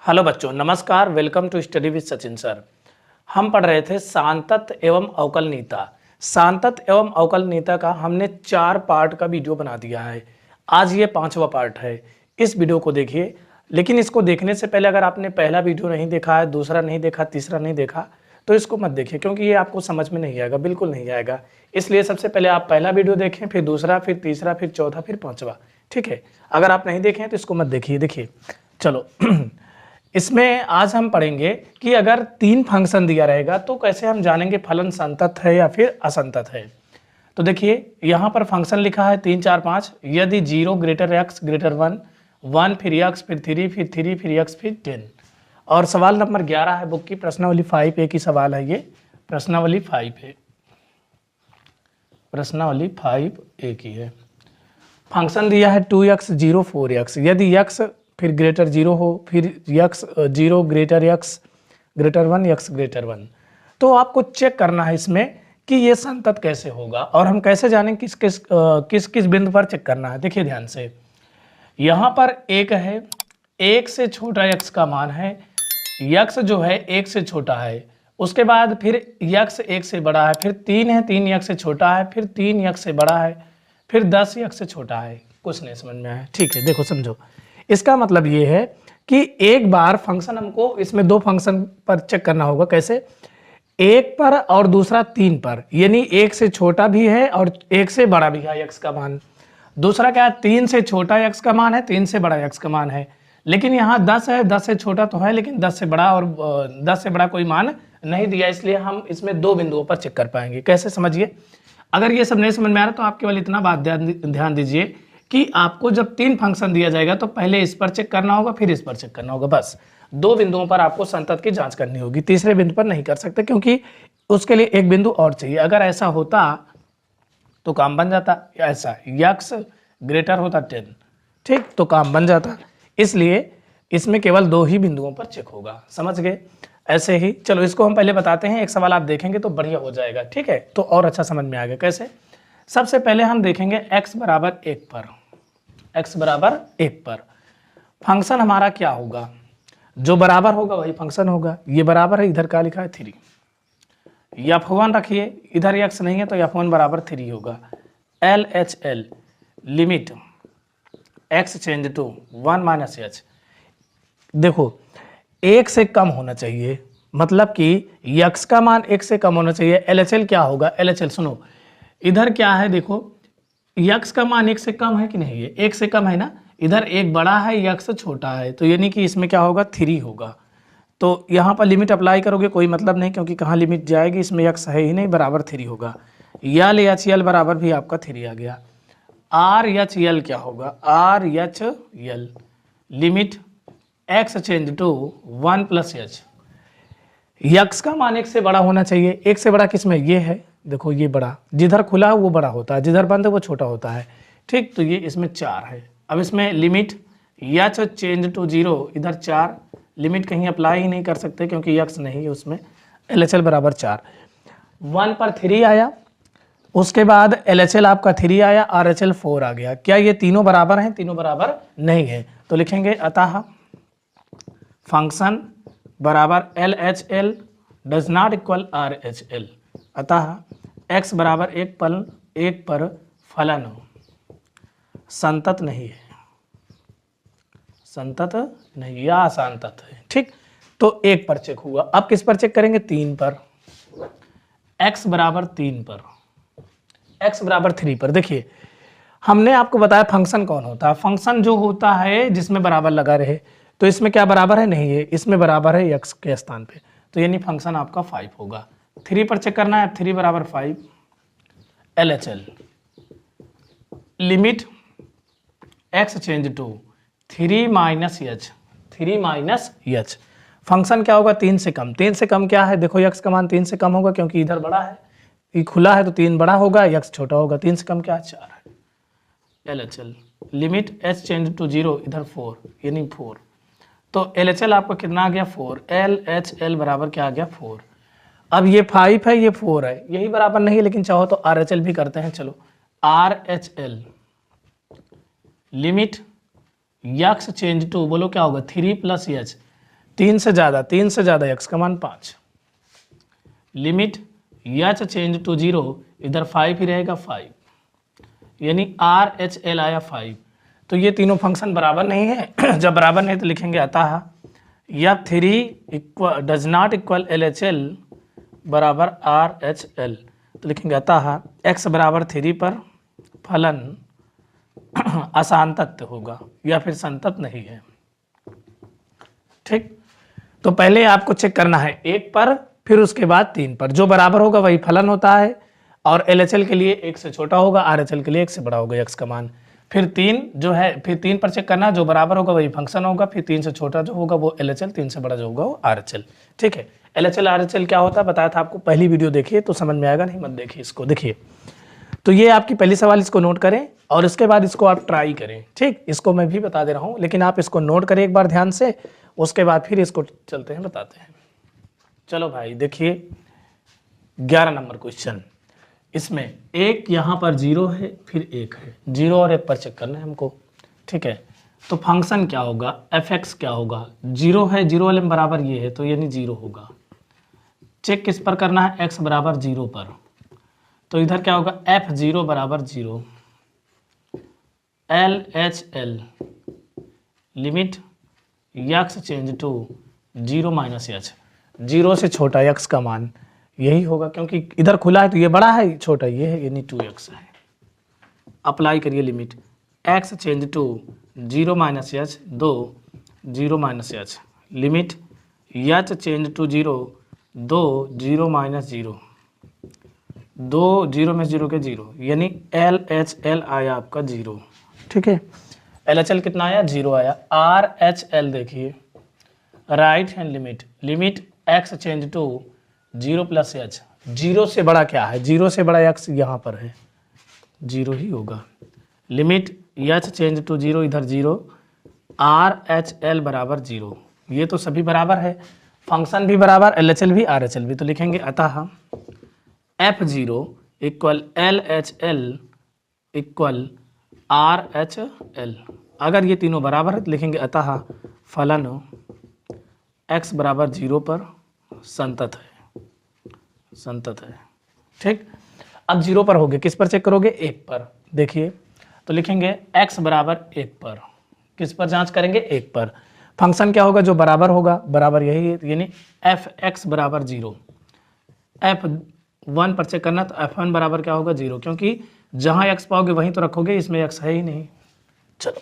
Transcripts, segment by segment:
Hello बच्चों, नमस्कार। Welcome to study with Sachin sir. हम पढ़ रहे थे सांतत एवं अवकलनीयता। सांतत एवं अवकलनीयता का हमने 4 पार्ट का वीडियो बना दिया है। आज ये 5वां पार्ट है। इस वीडियो को देखिए, लेकिन इसको देखने से पहले अगर आपने पहला वीडियो नहीं देखा है, दूसरा नहीं देखा, तीसरा नहीं देखा, तो इसको मत देखिए, क्योंकि ये आपको समझ में नहीं आएगा, बिल्कुल नहीं आएगा। इसलिए सबसे पहले आप पहला वीडियो देखें, फिर दूसरा, फिर तीसरा, फिर चौथा, फिर 5वां। ठीक है। अगर आप नहीं देखें तो इसको मत देखिए। देखिए, चलो इसमें आज हम पढ़ेंगे कि अगर 3 फंक्शन दिया रहेगा तो कैसे हम जानेंगे फलन संतत है या फिर असंतत है। तो देखिए, यहाँ पर फंक्शन लिखा है 3 4 5। यदि 0 ग्रेटर एक्स ग्रेटर 1, 1 फिर एक्स फिर 3 फिर 3 फिर एक्स फिर 10। और सवाल नंबर 11 है बुक की, प्रश्नावली 5A की सवाल है। ये प्रश्नावली 5A, प्रश्नावली 5A की है। फंक्शन दिया है 2x 0 4x। यदि x फिर ग्रेटर 0 हो, फिर x 0 greater x greater 1, x greater 1, तो आपको चेक करना है इसमें कि ये संतत कैसे होगा। और हम कैसे जानें किस किस बिंदु पर चेक करना है। देखिए ध्यान से, यहाँ पर एक है, 1 से छोटा x का मान है, x जो है 1 से छोटा है। उसके बाद फिर x 1 से बड़ा है, फिर 3 है, 3 x से छोटा है, फिर 3 x से बड़ा है, फिर 10 x से छोटा है। कुछ नहीं समझ में आया? ठीक है, देखो समझो। इसका मतलब ये है कि एक बार फंक्शन हमको इसमें 2 फंक्शन पर चेक करना होगा। कैसे? 1 पर और दूसरा 3 पर, यानी 1 से छोटा भी है और 1 से बड़ा भी है x का मान। दूसरा क्या है? 3 से छोटा x का मान है, 3 से बड़ा x का मान है। लेकिन यहाँ 10 है, 10 से छोटा तो है लेकिन 10 से बड़ा, और 10 से बड़ा कोई मान नहीं दिया, इसलिए हम इसमें 2 बिंदुओं पर चेक कर पाएंगे। कैसे? समझिए। अगर ये सब नहीं समझ में आ रहा तो आप केवल इतना बात ध्यान दीजिए कि आपको जब 3 फंक्शन दिया जाएगा तो पहले इस पर चेक करना होगा, फिर इस पर चेक करना होगा। बस 2 बिंदुओं पर आपको संतत की जांच करनी होगी। तीसरे बिंदु पर नहीं कर सकते, क्योंकि उसके लिए एक बिंदु और चाहिए। अगर ऐसा होता तो काम बन जाता, ऐसा x ग्रेटर होता 10, ठीक, तो काम बन जाता। इसलिए इसमें केवल 2 ही बिंदुओं पर चेक होगा। समझ गए? ऐसे ही चलो इसको हम पहले बताते हैं। एक सवाल आप देखेंगे तो बढ़िया हो जाएगा। ठीक है, तो और अच्छा समझ में आ गया। कैसे? सबसे पहले हम देखेंगे x बराबर 1 पर। x बराबर 1 पर फंक्शन हमारा क्या होगा? जो बराबर होगा वही फंक्शन होगा। ये बराबर है, इधर क्या लिखा है? 3। f1 रखिए, इधर x नहीं है तो f1 बराबर 3 होगा। LHL limit x change to 1 minus h। देखो, 1 से कम होना चाहिए, मतलब कि x का मान 1 से कम होना चाहिए। LHL क्या होगा? LHL सुनो, इधर क्या है? देखो, x का मान 1 से कम है कि नहीं है? 1 से कम है ना। इधर एक बड़ा है, x छोटा है, तो यानी कि इसमें क्या होगा? 3 होगा। तो यहाँ पर लिमिट अप्लाई करोगे कोई मतलब नहीं, क्योंकि कहाँ लिमिट जाएगी, इसमें x है ही नहीं, बराबर 3 होगा। LHL बराबर भी आपका 3 आ गया। RHL क्या होगा? RHL limit x change to 1 plus h। x का मान 1 से बड़ा होना चाहिए। 1 से बड़ा किसमें? ये है, देखो ये बड़ा, जिधर खुला है वो बड़ा होता है, जिधर बंद है वो छोटा होता है। ठीक, तो ये इसमें 4 है। अब इसमें लिमिट h चेंज टू 0, इधर 4, लिमिट कहीं अप्लाई ही नहीं कर सकते क्योंकि x नहीं है उसमें। LHL बराबर 4, 1 पर 3 आया, उसके बाद LHL आपका 3 आया, RHL 4 आ गया। क्या ये तीनों बराबर हैं? तीनों बराबर नहीं है, तो लिखेंगे अतः फंक्शन बराबर LHL does not equal RHL। अतः x बराबर 1 पर फलन संतत नहीं है, संतत नहीं या असंतत है। ठीक, तो 1 पर चेक हुआ। अब किस पर चेक करेंगे? 3 पर। x बराबर 3 पर, x बराबर 3 पर। देखिए, हमने आपको बताया फंक्शन कौन होता है। फंक्शन जो होता है जिसमें बराबर लगा रहे, तो इसमें क्या बराबर है? नहीं है, इसमें बराबर है x के स्थान पे, तो यानी फंक्शन आपका 5 होगा। 3 पर चेक करना है, 3 बराबर 5। LHL limit x change to 3 minus h, 3 minus h। Function क्या होगा? 3 से कम। 3 से कम क्या है? देखो, x का मान 3 से कम होगा क्योंकि इधर बड़ा है, ये खुला है तो 3 बड़ा होगा, x छोटा होगा। 3 से कम क्या है? 4 है। LHL limit h change to 0, इधर 4, यानी 4, तो LHL आपका कितना आ गया? 4। LHL बराबर क्या आ गया? 4। अब ये 5 है, ये 4 है, यही बराबर नहीं है, लेकिन चाहो तो RHL भी करते हैं। चलो, RHL limit x change to, बोलो क्या होगा? 3 प्लस h। 3 से ज़्यादा x का मान 5, लिमिट एच चेंज टू 0, इधर 5 ही रहेगा 5, यानी RHL आया 5। तो ये तीनों फंक्शन बराबर नहीं है। जब बराबर नहीं तो लिखेंगे अतः यह 3 डज नॉट इक्वल LHL बराबर RHL। तो लिखेंगे अतः x बराबर 3 पर फलन असंतत होगा या फिर संतत नहीं है। ठीक, तो पहले आपको चेक करना है 1 पर, फिर उसके बाद 3 पर। जो बराबर होगा वही फलन होता है, और LHL के लिए 1 से छोटा होगा, RHL के लिए 1 से बड़ा होगा x का मान। फिर 3 जो है, फिर 3 पर चेक करना, जो बराबर होगा वही फंक्शन होगा, फिर 3 से छोटा जो होगा वो LHL, 3 से बड़ा जो होगा वो RHL। ठीक है, LHL RHL क्या होता है बताया था आपको, पहली वीडियो देखिए तो समझ में आएगा, नहीं मत देखिए इसको। देखिए तो ये आपकी पहली सवाल, इसको नोट करें और इसके बाद इसको आप ट्राई करें। ठीक, इसको मैं भी बता दे रहा हूँ, लेकिन आप इसको नोट करें एक बार ध्यान से, उसके बाद फिर इसको चलते हैं बताते हैं। चलो भाई देखिए 11 नंबर क्वेश्चन, इसमें एक यहाँ पर 0 है, फिर 1 है, 0 और 1 पर चेक करना है हमको। ठीक है, तो फंक्शन क्या होगा, fx क्या होगा, 0 है, 0 वाले में बराबर ये है तो यानी 0 होगा। चेक किस पर करना है, x बराबर 0 पर, तो इधर क्या होगा f0 बराबर 0, LHL limit x change to 0 minus h, 0 से छोटा x का मान यही होगा, क्योंकि इधर खुला है तो ये बड़ा है, छोटा ये है, यानी 2x है। अप्लाई करिए limit x change to 0 minus h, 0 minus h, limit h change to 0 minus 0, 0 में 0 के 0, यानी LHL आया आपका 0। ठीक है, LHL कितना आया, 0 आया। RHL देखिए, right hand limit x change to 0 plus h, 0 से बड़ा क्या है, 0 से बड़ा x यहाँ पर है, 0 ही होगा। लिमिट h चेंज टू 0, इधर 0, RHL बराबर 0। ये तो सभी बराबर है, फंक्शन भी बराबर, LHL भी RHL भी। तो लिखेंगे अतः f0 equal LHL equal RHL। अगर ये तीनों बराबर है तो लिखेंगे अतः फलन x बराबर 0 पर संतत है। ठीक, अब 0 पर हो गए, किस पर चेक करोगे, 1 पर। देखिए तो लिखेंगे x बराबर 1 पर, किस पर जांच करेंगे, 1 पर। फंक्शन क्या होगा, जो बराबर होगा, बराबर यही है, यानी fx बराबर 0। f1 पर चेक करना, तो f1 बराबर क्या होगा, 0, क्योंकि जहाँ x पाओगे वहीं तो रखोगे, इसमें x है ही नहीं। चलो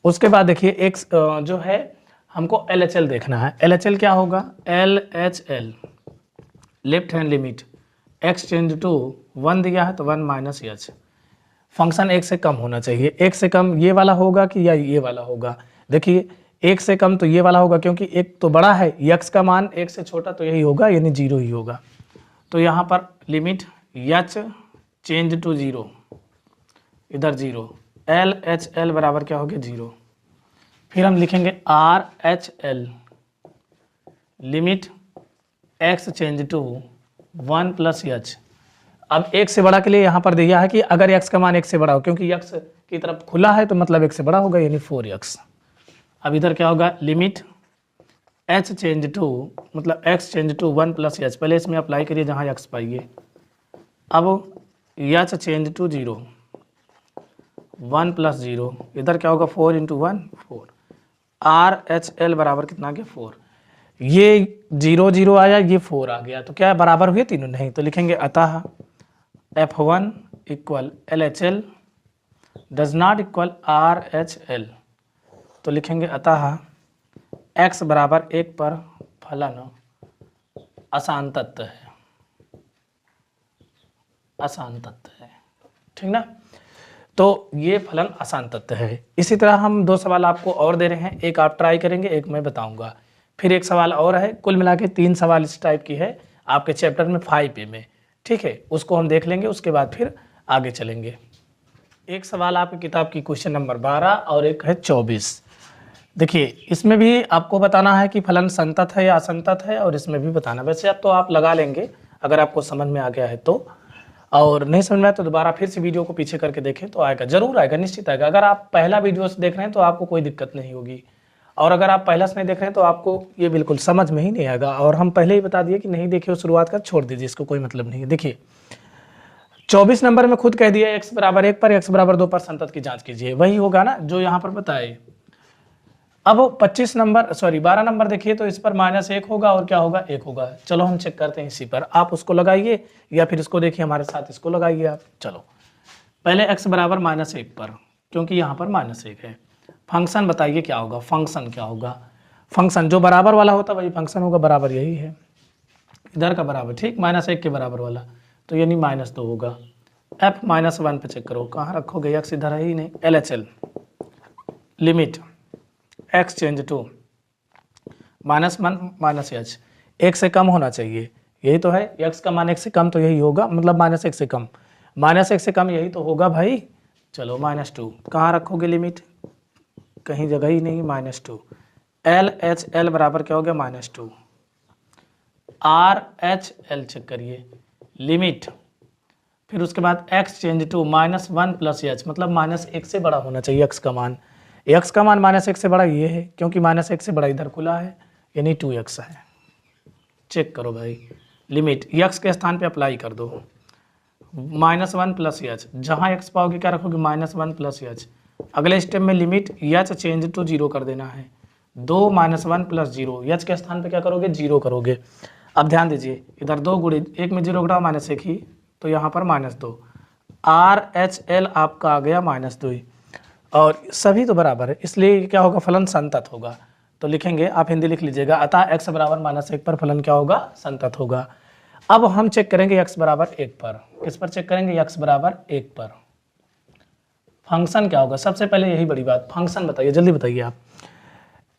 उसके बाद देखिए x जो है हमको LHL देखना है। LHL क्या होगा, LHL left hand limit x change to 1 दिया है तो 1 माइनस h, फंक्शन 1 से कम होना चाहिए। 1 से कम ये वाला होगा कि या ये वाला होगा, देखिए 1 से कम तो ये वाला होगा, क्योंकि 1 तो बड़ा है, x का मान 1 से छोटा तो यही होगा, यानी 0 ही होगा। तो यहाँ पर लिमिट h चेंज टू 0, इधर 0, LHL बराबर क्या हो गया, 0। फिर हम लिखेंगे RHL limit x change to 1 plus h। अब 1 से बड़ा के लिए यहाँ पर दिया है कि अगर x का मान 1 से बड़ा हो, क्योंकि x की तरफ खुला है तो मतलब 1 से बड़ा होगा, यानी 4x। अब इधर क्या होगा, लिमिट h चेंज टू मतलब x change to 1 plus h, पहले इसमें अप्लाई करिए जहाँ x पाइए। अब h चेंज टू 0, 1 प्लस 0, इधर क्या होगा, 4 इंटू 1 4, RHL बराबर कितना आ गया, 4। ये 0 0 आया, ये 4 आ गया, तो क्या बराबर हुए तीनों, नहीं। तो लिखेंगे अतः f1 equal LHL does not equal RHL। तो लिखेंगे अतः x बराबर 1 पर फलन असंतत है, ठीक ना। तो ये फलन असंतत है। इसी तरह हम 2 सवाल आपको और दे रहे हैं, एक आप ट्राई करेंगे, एक मैं बताऊंगा, फिर एक सवाल और है। कुल मिला के 3 सवाल इस टाइप की है आपके चैप्टर में 5A में, ठीक है। उसको हम देख लेंगे, उसके बाद फिर आगे चलेंगे। एक सवाल आपकी किताब की क्वेश्चन नंबर 12 और एक है 24। देखिए इसमें भी आपको बताना है कि फलन संतत है या असंतत है, और इसमें भी बताना। वैसे अब तो आप लगा लेंगे अगर आपको समझ में आ गया है तो, और नहीं समझ में आया तो दोबारा फिर से वीडियो को पीछे करके देखें तो आएगा, जरूर आएगा, निश्चित आएगा। अगर आप पहला वीडियो से देख रहे हैं तो आपको कोई दिक्कत नहीं होगी, और अगर आप पहला से नहीं देख रहे हैं तो आपको ये बिल्कुल समझ में ही नहीं आएगा, और हम पहले ही बता दिए कि नहीं देखे हो शुरुआत का छोड़ दीजिए, इसको कोई मतलब नहीं है। देखिए 24 नंबर में खुद कह दिया x बराबर 1 पर x बराबर 2 पर संतत की जांच कीजिए, वही होगा ना जो यहाँ पर बताए। अब 12 नंबर देखिए तो इस पर -1 होगा और क्या होगा 1 होगा। चलो हम चेक करते हैं इसी पर, आप उसको लगाइए या फिर इसको देखिए हमारे साथ, इसको लगाइए आप। चलो पहले x बराबर -1 पर, क्योंकि यहाँ पर -1 है। फंक्शन बताइए क्या होगा, फंक्शन क्या होगा। फंक्शन जो बराबर वाला होता वही फंक्शन होगा, बराबर यही है इधर का बराबर, ठीक, -1 के बराबर वाला, तो यानी -2 होगा। f -1 पे चेक करो, कहाँ रखोगे, x इधर है ही नहीं। LHL limit x change to -1 -h, 1 से कम होना चाहिए, यही तो है। x का मान 1 से कम तो यही होगा, मतलब -1 से कम, -1 से कम यही तो होगा भाई। चलो -2 कहाँ रखोगे लिमिट, कहीं जगह ही नहीं, -2। LHL बराबर क्या हो गया -2। RHL चेक करिए लिमिट, फिर उसके बाद x चेंज टू -1 + h, मतलब -1 से बड़ा होना चाहिए x का मान। x का मान -1 से बड़ा ये है, क्योंकि -1 से बड़ा इधर खुला है, यानी 2x है। चेक करो भाई, लिमिट x के स्थान पे अप्लाई कर दो, -1 + h, जहाँ x पाओगे क्या रखोगे -1 + h। अगले स्टेप में लिमिट h चेंज टू 0 कर देना है, 2 -1 + 0, h के स्थान पे क्या करोगे 0 करोगे। अब ध्यान दीजिए इधर 2 गुणे 1 में 0 घटाओ -1 ही, तो यहाँ पर -2। RHL आपका आ गया -2, और सभी तो बराबर है, इसलिए क्या होगा, फलन संतत होगा। तो लिखेंगे, आप हिंदी लिख लीजिएगा, अतः x बराबर -1 पर फलन क्या होगा, संतत होगा। अब हम चेक करेंगे x बराबर 1 पर, किस पर चेक करेंगे, x बराबर 1 पर फंक्शन क्या होगा। सबसे पहले यही बड़ी बात, फंक्शन बताइए, जल्दी बताइए आप।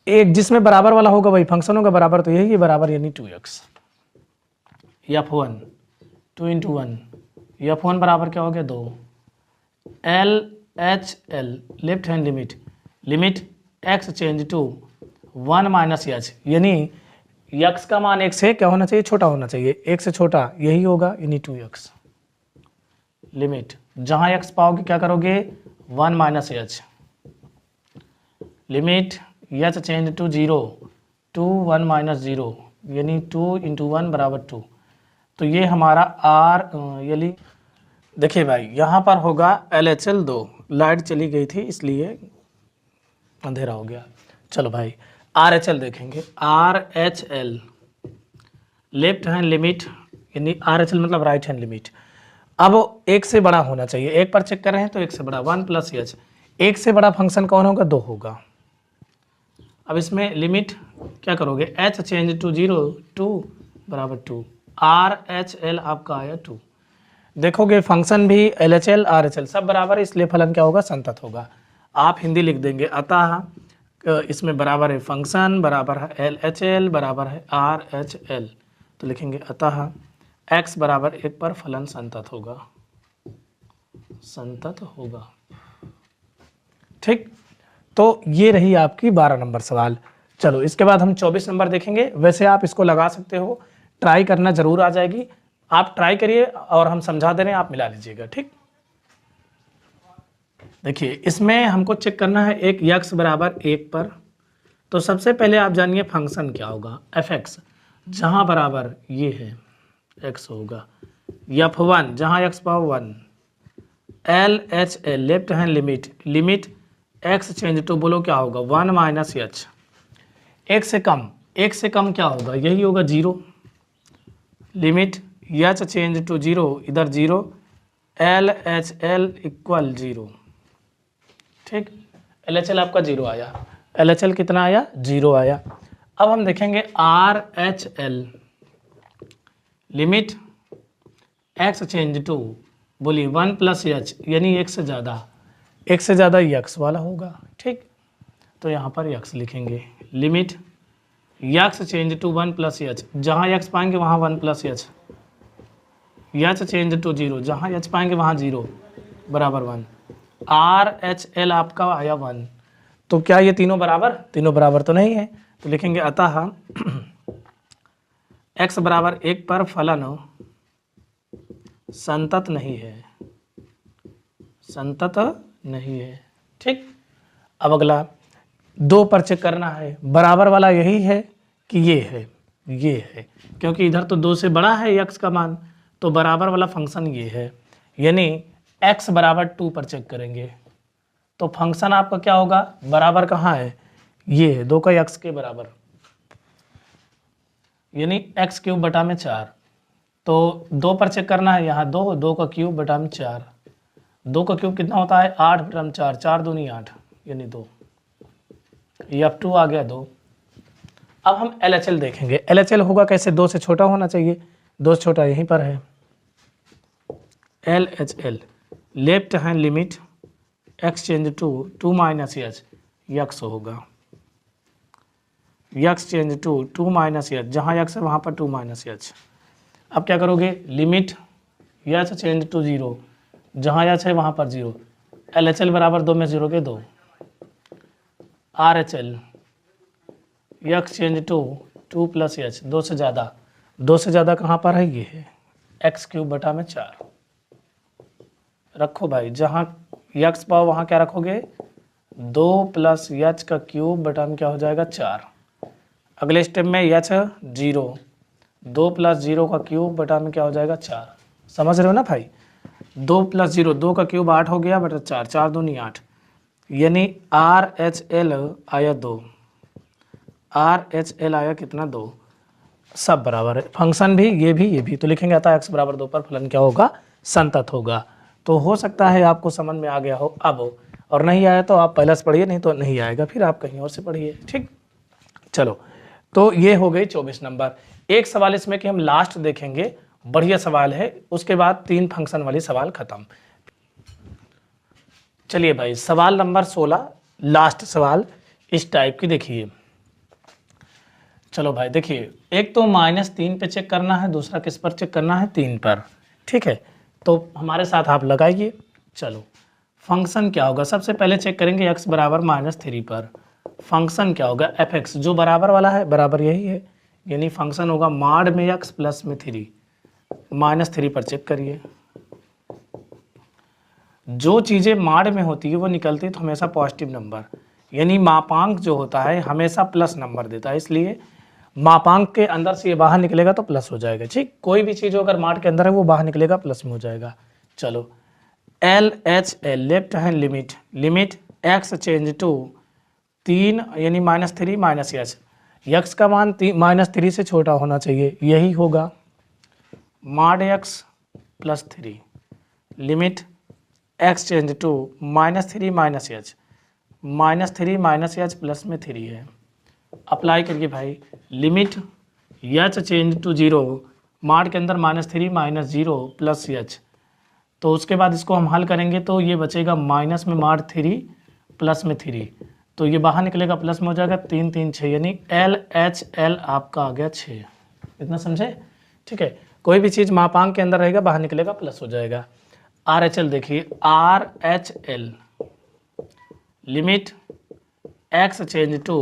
एक जिसमें बराबर वाला होगा वही फंक्शन होगा, बराबर तो यही है, बराबर यानी 2x। f1 2 × 1, f1 बराबर क्या हो गया 2। LHL left hand limit, limit x change to 1 - h, यानी x का मान 1 से क्या होना चाहिए, छोटा होना चाहिए, 1 से छोटा यही होगा, यानी 2x। लिमिट जहाँ x पाओगे क्या करोगे 1 - h, limit h change to 0 to 1 - 0, यानी 2 × 1 बराबर 2। तो ये हमारा यानी देखिए भाई यहाँ पर होगा LHL 2, लाइट चली गई थी इसलिए अंधेरा हो गया। चलो भाई RHL देखेंगे, RHL लेफ्ट हैंड लिमिट, यानी RHL मतलब राइट हैंड लिमिट। अब 1 से बड़ा होना चाहिए, 1 पर चेक कर रहे हैं तो 1 से बड़ा, 1 + h, 1 से बड़ा फंक्शन कौन होगा, 2 होगा। अब इसमें लिमिट क्या करोगे, h चेंज टू 0 2 बराबर 2, RHL आपका आया 2। देखोगे फंक्शन भी LHL RHL सब बराबर है, इसलिए फलन क्या होगा, संतत होगा। आप हिंदी लिख देंगे, अतः इसमें बराबर है फंक्शन, बराबर है LHL, बराबर है RHL, तो लिखेंगे अतः x बराबर 1 पर फलन संतत होगा, संतत होगा। ठीक, तो ये रही आपकी 12 नंबर सवाल। चलो इसके बाद हम 24 नंबर देखेंगे। वैसे आप इसको लगा सकते हो, ट्राई करना जरूर आ जाएगी, आप ट्राई करिए और हम समझा दे रहे हैं, आप मिला लीजिएगा। ठीक, देखिए इसमें हमको चेक करना है एक x बराबर 1 पर, तो सबसे पहले आप जानिए फंक्शन क्या होगा, fx, जहाँ बराबर ये है x होगा, f1 जहाँ x पाओ 1, LHL left hand limit, limit x change to बोलो क्या होगा 1 - h, 1 से कम, 1 से कम क्या होगा, यही होगा 0, लिमिट h चेंज टू 0, इधर 0, LHL इक्वल 0। ठीक, LHL आपका 0 आया, LHL कितना आया 0 आया। अब हम देखेंगे RHL limit x change to बोलिए 1 + h, यानी 1 से ज़्यादा, 1 से ज़्यादा x वाला होगा। ठीक, तो यहाँ पर x लिखेंगे, limit x change to 1 + h, जहाँ x पाएंगे वहाँ 1 + h, h चेंज टू 0, जहाँ h पाएंगे वहाँ 0 बराबर 1, RHL आपका आया 1। तो क्या ये तीनों बराबर तो नहीं है, तो लिखेंगे अतः x बराबर 1 पर फलन संतत नहीं है, संतत नहीं है। ठीक, अब अगला 2 पर चेक करना है, बराबर वाला यही है कि ये है, ये है, क्योंकि इधर तो 2 से बड़ा है x का मान, तो बराबर वाला फंक्शन ये है, यानी x बराबर 2 पर चेक करेंगे तो फंक्शन आपका क्या होगा, बराबर कहाँ है, ये है 2 का x के बराबर, यानी x क्यूब बटा में 4। तो 2 पर चेक करना है, यहाँ 2, 2 का क्यूब बटा में 4, 2 का क्यूब कितना होता है 8 बटा में 4, 4 दूनी 8 यानी 2, ये अब 2 आ गया 2। अब हम LHL देखेंगे, LHL होगा कैसे, 2 से छोटा होना चाहिए, 2 से छोटा यहीं पर है। LHL left hand limit x change to 2 minus H x होगा, x change to 2 minus H, जहाँ यक्स है वहाँ पर 2 माइनस एच। अब क्या करोगे, लिमिट एच चेंज टू 0, जहाँ एच है वहाँ पर 0, LHL बराबर 2 में 0 के 2, RHL x change to 2 plus h, 2 से ज़्यादा, 2 से ज़्यादा कहाँ पर है, ये है x क्यूब बटा में 4। रखो भाई, जहाँ यक्स पाओ वहाँ क्या रखोगे, 2 प्लस एच का क्यूब बटा में क्या हो जाएगा 4। अगले स्टेप में एच 0, 2 प्लस 0 का क्यूब बटा में क्या हो जाएगा 4। समझ रहे हो ना भाई, 2 प्लस 0, 2 का क्यूब 8 हो गया बटा 4, 4 दूनी 8, यानी RHL आया 2, RHL आया कितना 2, सब बराबर है, फंक्शन भी ये भी, तो लिखेंगे अतः x बराबर 2 पर फलन क्या होगा, संतत होगा। तो हो सकता है आपको समझ में आ गया हो अब, और नहीं आया तो आप पहले से पढ़िए, नहीं तो नहीं आएगा, फिर आप कहीं और से पढ़िए, ठीक। चलो, तो ये हो गई 24 नंबर। एक सवाल इसमें कि हम लास्ट देखेंगे, बढ़िया सवाल है, उसके बाद 3 फंक्शन वाली सवाल खत्म। चलिए भाई, सवाल नंबर 16, लास्ट सवाल इस टाइप की देखिए। चलो भाई देखिए, एक तो -3 पे चेक करना है, दूसरा किस पर चेक करना है, 3 पर, ठीक है। तो हमारे साथ आप लगाइए। चलो, फंक्शन क्या होगा, सबसे पहले चेक करेंगे x बराबर -3 पर, फंक्शन क्या होगा fx, जो बराबर वाला है, बराबर यही है, यानी फंक्शन होगा माड में x प्लस में 3, -3 पर चेक करिए। जो चीज़ें माड में होती है वो निकलती है तो हमेशा पॉजिटिव नंबर, यानी मापांक जो होता है हमेशा प्लस नंबर देता है, इसलिए मापांक के अंदर से ये बाहर निकलेगा तो प्लस हो जाएगा, ठीक। कोई भी चीज़ अगर माड के अंदर है वो बाहर निकलेगा प्लस में हो जाएगा। चलो, LHL left hand limit, limit x change to 3 यानी -3 माइनस एच, यक्स का मान -3 से छोटा होना चाहिए, यही होगा mod x plus 3, limit x change to -3 minus h, -3 minus h plus में 3 है। अप्लाई करिए भाई, लिमिट एच चेंज टू 0, माड के अंदर -3 माइनस 0 प्लस एच, तो उसके बाद इसको हम हल करेंगे तो ये बचेगा माइनस में माड 3 प्लस में 3, तो ये बाहर निकलेगा प्लस में हो जाएगा 3 3 6, यानी LHL आपका आ गया 6। इतना समझे, ठीक है। कोई भी चीज़ मापांक के अंदर रहेगा बाहर निकलेगा प्लस हो जाएगा। RHL देखिए, RHL limit x change to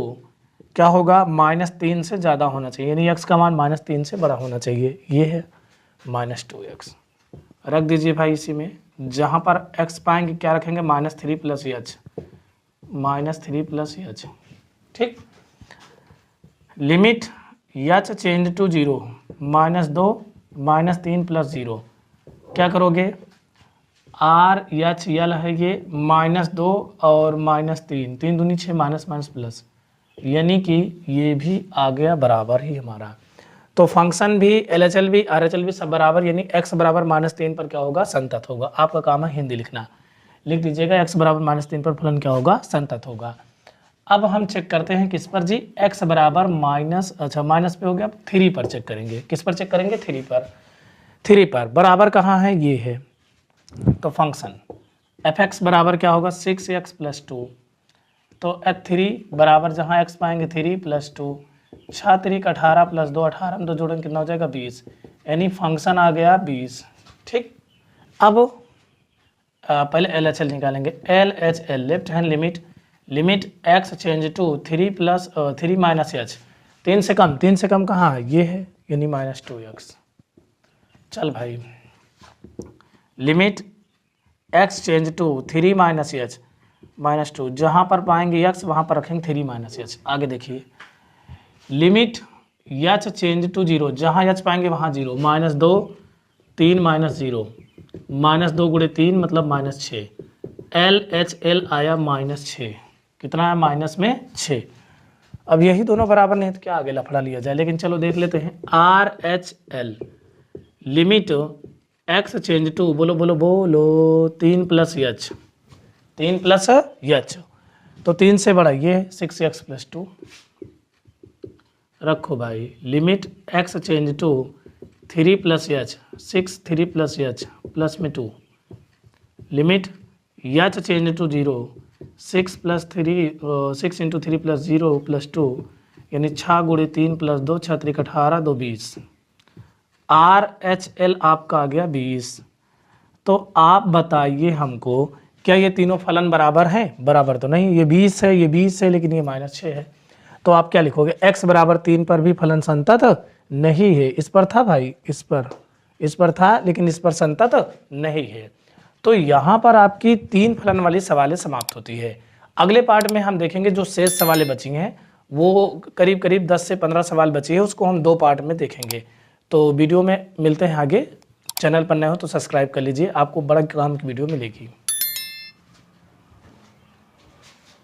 क्या होगा, -3 से ज़्यादा होना चाहिए, यानी x का मान -3 से बड़ा होना चाहिए, ये है -2x। रख दीजिए भाई इसी में, जहाँ पर x पाएंगे क्या रखेंगे, -3 प्लस एच, -3 प्लस एच, ठीक। Limit h change to 0, -2 -3 plus 0, क्या करोगे, RHL है ये -2 और -3, 3 दूनी 6, माइनस माइनस प्लस, यानी कि ये भी आ गया बराबर ही हमारा। तो फंक्शन भी, LHL भी, RHL भी सब बराबर, यानी x बराबर -3 पर क्या होगा, संतत होगा। आपका काम है हिंदी लिखना, लिख दीजिएगा x बराबर -3 पर फलन क्या होगा, संतत होगा। अब हम चेक करते हैं किस पर जी, x बराबर माइनस पे हो गया, 3 पर चेक करेंगे। किस पर चेक करेंगे, 3 पर। 3 पर बराबर कहाँ है, ये है, तो फंक्शन fx बराबर क्या होगा, 6x प्लस 2, तो f3 बराबर जहाँ x पाएंगे 3 प्लस 2, 6 3 18 प्लस 2, 18 में 2 जोड़ेंगे कितना हो जाएगा 20, यानी फंक्शन आ गया 20, ठीक। अब पहले LHL निकालेंगे, LHL left hand limit, limit x change to 3 minus h, 3 से कम कहाँ है, ये है, यानी -2x। चल भाई, limit x change to 3 minus h, -2, जहाँ पर पाएंगे x वहाँ पर रखेंगे 3 - h। आगे देखिए, लिमिट h चेंज टू 0, जहाँ h पाएंगे वहाँ 0, -2 3 -0, -2 गुणे 3 मतलब -6, LHL आया -6, कितना है माइनस में 6। अब यही दोनों बराबर नहीं तो क्या आगे लफड़ा लिया जाए, लेकिन चलो देख लेते हैं। RHL limit x change to, बोलो बोलो बोलो, 3 + h, 3 + h, तो 3 से बढ़ाइए 6x + 2 रखो भाई। Limit x change to 3 + h, 6 3 + h plus में 2, लिमिट h चेंज टू 0, 6 + 3 6 × 3 + 0 + 2, यानी 6 गुणे 3 + 2 6 × 18 2 20। RHL आपका आ गया 20। तो आप बताइए हमको, क्या ये तीनों फलन बराबर हैं? बराबर तो नहीं, ये 20 है, ये 20 है, लेकिन ये -6 है। तो आप क्या लिखोगे? x = 3 पर भी फलन संतत नहीं है। इस पर था भाई, इस पर था, लेकिन इस पर संतत नहीं है। तो यहाँ पर आपकी 3 फलन वाली सवालें समाप्त होती है। अगले पार्ट में हम देखेंगे जो शेष सवालें बची हैं, वो करीब करीब 10 से 15 सवाल बचे हैं, उसको हम 2 पार्ट में देखेंगे। तो वीडियो में मिलते हैं आगे। चैनल पर नए हो तो सब्सक्राइब कर लीजिए, आपको बड़ा काम की वीडियो मिलेगी।